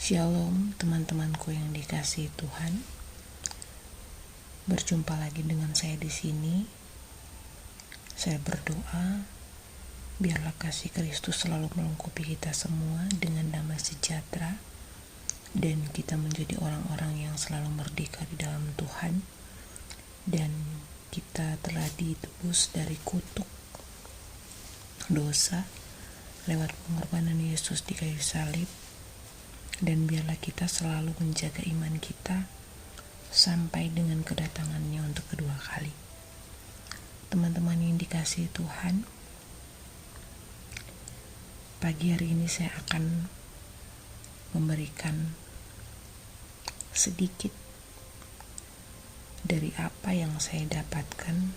Shalom teman-temanku yang dikasihi Tuhan. Berjumpa lagi dengan saya di sini. Saya berdoa biarlah kasih Kristus selalu melengkapi kita semua dengan damai sejahtera, dan kita menjadi orang-orang yang selalu merdeka di dalam Tuhan, dan kita telah ditebus dari kutuk dosa lewat pengorbanan Yesus di kayu salib. Dan biarlah kita selalu menjaga iman kita sampai dengan kedatangannya untuk kedua kali. Teman-teman yang dikasihi Tuhan, pagi hari ini saya akan memberikan sedikit dari apa yang saya dapatkan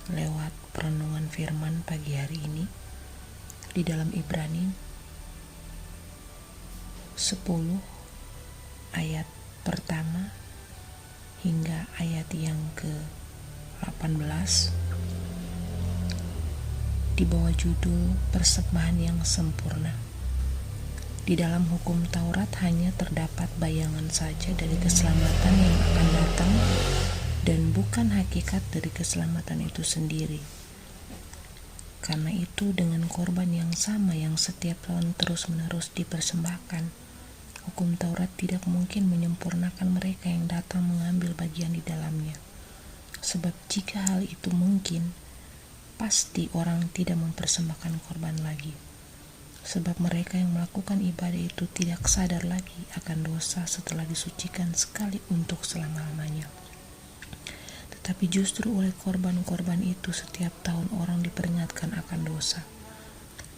lewat perenungan firman pagi hari ini di dalam Ibrani 10 ayat pertama hingga ayat yang ke-18 di bawah judul persembahan yang sempurna. Di dalam hukum Taurat hanya terdapat bayangan saja dari keselamatan yang akan datang dan bukan hakikat dari keselamatan itu sendiri. Karena itu dengan korban yang sama yang setiap tahun terus-menerus dipersembahkan, hukum Taurat tidak mungkin menyempurnakan mereka yang datang mengambil bagian di dalamnya. Sebab jika hal itu mungkin, pasti orang tidak mempersembahkan korban lagi. Sebab mereka yang melakukan ibadah itu tidak sadar lagi akan dosa setelah disucikan sekali untuk selama-lamanya. Tetapi justru oleh korban-korban itu setiap tahun orang diperingatkan akan dosa.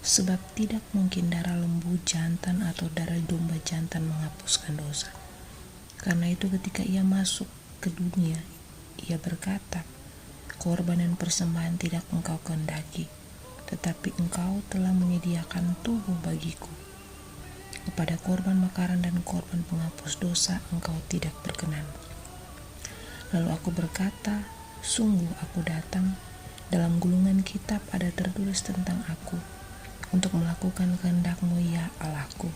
Sebab tidak mungkin darah lembu jantan atau darah domba jantan menghapuskan dosa. Karena itu ketika ia masuk ke dunia, ia berkata, korban dan persembahan tidak engkau kehendaki, tetapi engkau telah menyediakan tubuh bagiku. Kepada korban makaran dan korban penghapus dosa engkau tidak berkenan. Lalu aku berkata, sungguh aku datang, dalam gulungan kitab ada tertulis tentang aku, untuk melakukan kehendak-Mu ya Allahku.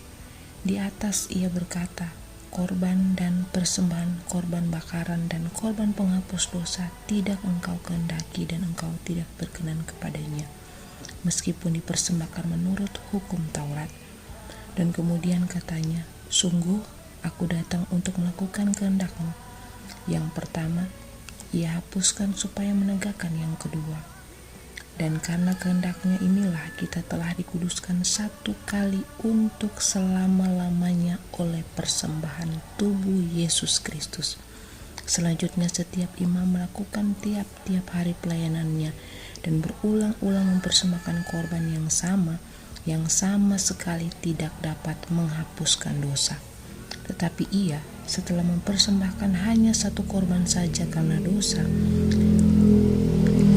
Di atas ia berkata, korban dan persembahan, korban bakaran dan korban penghapus dosa tidak engkau kehendaki dan engkau tidak berkenan kepadanya, meskipun dipersembahkan menurut hukum Taurat. Dan kemudian katanya, sungguh aku datang untuk melakukan kehendak-Mu. Yang pertama, ia hapuskan supaya menegakkan yang kedua. Dan karena kehendaknya inilah kita telah dikuduskan satu kali untuk selama-lamanya oleh persembahan tubuh Yesus Kristus. Selanjutnya setiap imam melakukan tiap-tiap hari pelayanannya dan berulang-ulang mempersembahkan korban yang sama sekali tidak dapat menghapuskan dosa. Tetapi ia setelah mempersembahkan hanya satu korban saja karena dosa,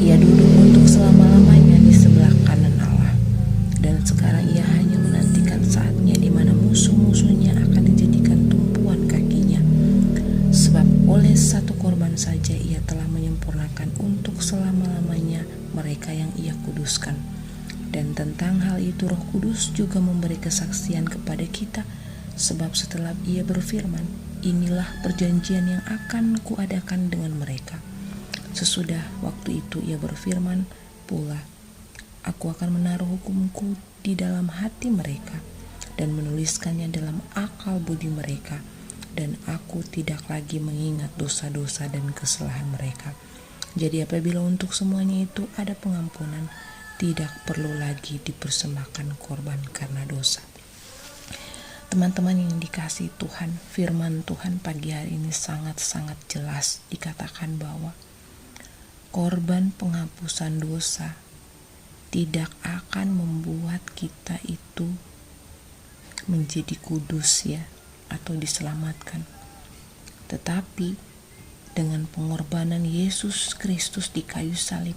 ia duduk untuk selama-lamanya di sebelah kanan Allah. Dan sekarang ia hanya menantikan saatnya di mana musuh-musuhnya akan dijadikan tumpuan kakinya. Sebab oleh satu korban saja ia telah menyempurnakan untuk selama-lamanya mereka yang ia kuduskan. Dan tentang hal itu Roh Kudus juga memberi kesaksian kepada kita, sebab setelah ia berfirman, inilah perjanjian yang akan kuadakan dengan mereka. Sesudah waktu itu ia berfirman pula, aku akan menaruh hukumku di dalam hati mereka dan menuliskannya dalam akal budi mereka, dan aku tidak lagi mengingat dosa-dosa dan kesalahan mereka. Jadi apabila untuk semuanya itu ada pengampunan, tidak perlu lagi dipersembahkan korban karena dosa. Teman-teman yang dikasihi Tuhan, firman Tuhan pagi hari ini sangat-sangat jelas dikatakan bahwa korban penghapusan dosa tidak akan membuat kita itu menjadi kudus ya, atau diselamatkan. Tetapi dengan pengorbanan Yesus Kristus di kayu salib,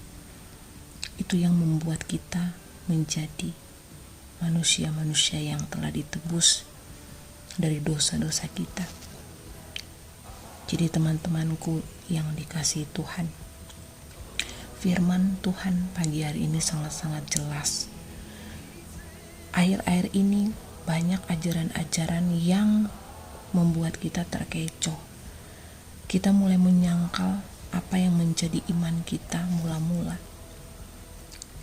itu yang membuat kita menjadi manusia-manusia yang telah ditebus dari dosa-dosa kita. Jadi teman-temanku yang dikasihi Tuhan, firman Tuhan pagi hari ini sangat-sangat jelas. Akhir-akhir ini banyak ajaran-ajaran yang membuat kita terkecoh. Kita mulai menyangkal apa yang menjadi iman kita mula-mula.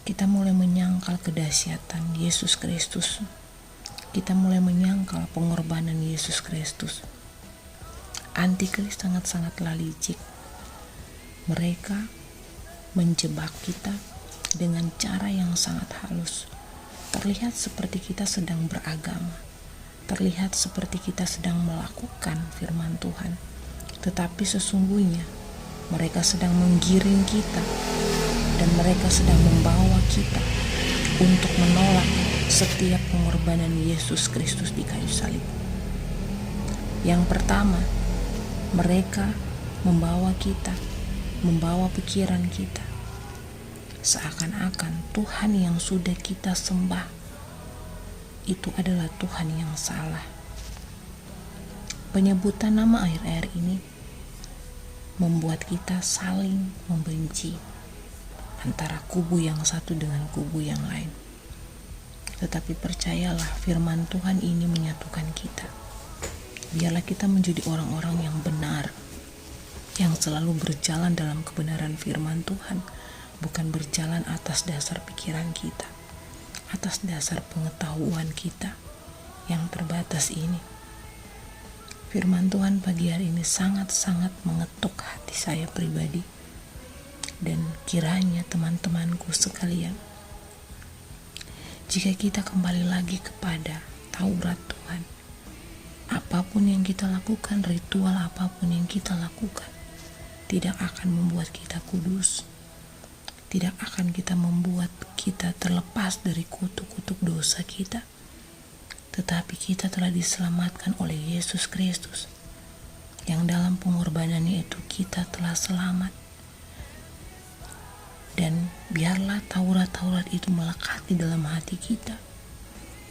Kita mulai menyangkal kedahsyatan Yesus Kristus. Kita mulai menyangkal pengorbanan Yesus Kristus. Antikris sangat-sangatlah licik. Mereka menjebak kita dengan cara yang sangat halus. Terlihat seperti kita sedang beragama, terlihat seperti kita sedang melakukan firman Tuhan, tetapi sesungguhnya mereka sedang menggiring kita dan mereka sedang membawa kita untuk menolak setiap pengorbanan Yesus Kristus di kayu salib. Yang pertama, mereka membawa kita, membawa pikiran kita seakan-akan Tuhan yang sudah kita sembah itu adalah Tuhan yang salah. Penyebutan nama air-air ini membuat kita saling membenci antara kubu yang satu dengan kubu yang lain. Tetapi percayalah, firman Tuhan ini menyatukan kita. Biarlah kita menjadi orang-orang yang benar, yang selalu berjalan dalam kebenaran firman Tuhan, bukan berjalan atas dasar pikiran kita, atas dasar pengetahuan kita yang terbatas ini. Firman Tuhan pagi hari ini sangat-sangat mengetuk hati saya pribadi, dan kiranya teman-temanku sekalian, jika kita kembali lagi kepada Taurat Tuhan, apapun yang kita lakukan, ritual apapun yang kita lakukan, tidak akan membuat kita kudus, tidak akan kita membuat kita terlepas dari kutuk-kutuk dosa kita. Tetapi kita telah diselamatkan oleh Yesus Kristus, yang dalam pengorbanannya itu kita telah selamat. Dan biarlah Taurat-Taurat itu melekat di dalam hati kita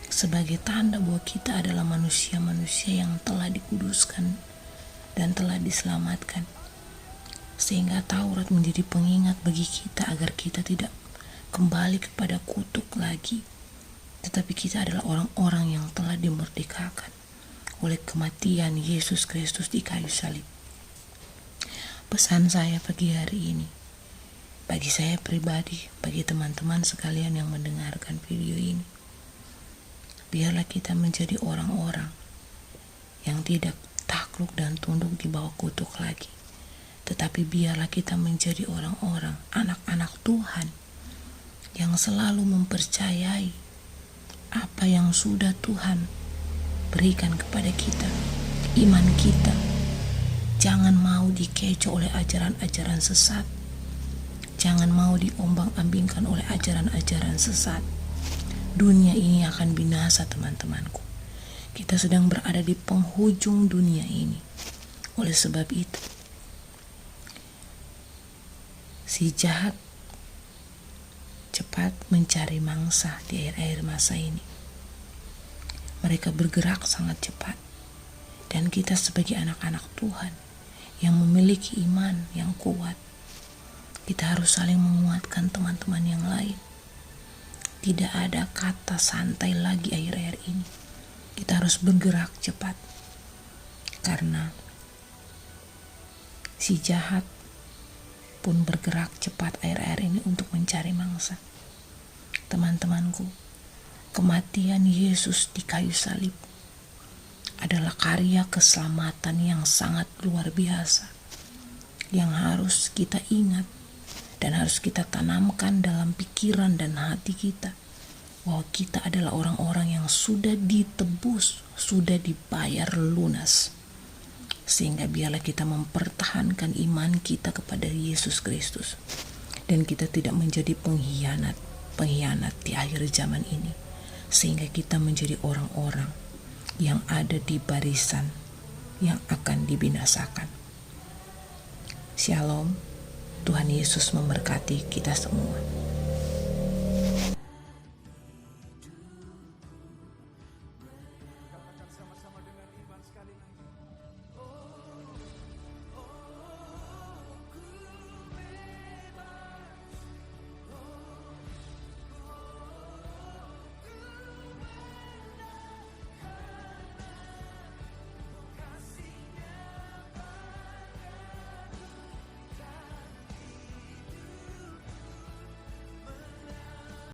sebagai tanda bahwa kita adalah manusia-manusia yang telah dikuduskan dan telah diselamatkan, sehingga Taurat menjadi pengingat bagi kita agar kita tidak kembali kepada kutuk lagi, tetapi kita adalah orang-orang yang telah dimerdekakan oleh kematian Yesus Kristus di kayu salib. Pesan saya pagi hari ini, bagi saya pribadi, bagi teman-teman sekalian yang mendengarkan video ini, biarlah kita menjadi orang-orang yang tidak takluk dan tunduk di bawah kutuk lagi. Tetapi biarlah kita menjadi orang-orang, anak-anak Tuhan, yang selalu mempercayai apa yang sudah Tuhan berikan kepada kita. Iman kita jangan mau dikecoh oleh ajaran-ajaran sesat. Jangan mau diombang-ambingkan oleh ajaran-ajaran sesat. Dunia ini akan binasa, teman-temanku. Kita sedang berada di penghujung dunia ini. Oleh sebab itu, si jahat cepat mencari mangsa di akhir-akhir masa ini. Mereka bergerak sangat cepat. Dan kita sebagai anak-anak Tuhan yang memiliki iman yang kuat, kita harus saling menguatkan teman-teman yang lain. Tidak ada kata santai lagi akhir-akhir ini. Kita harus bergerak cepat. Karena si jahat pun bergerak cepat akhir-akhir ini untuk mencari mangsa. Teman-temanku, kematian Yesus di kayu salib adalah karya keselamatan yang sangat luar biasa, yang harus kita ingat dan harus kita tanamkan dalam pikiran dan hati kita, bahwa kita adalah orang-orang yang sudah ditebus, sudah dibayar lunas. Sehingga biarlah kita mempertahankan iman kita kepada Yesus Kristus, dan kita tidak menjadi pengkhianat di akhir zaman ini, sehingga kita menjadi orang-orang yang ada di barisan yang akan dibinasakan. Shalom. Tuhan Yesus memberkati kita semua.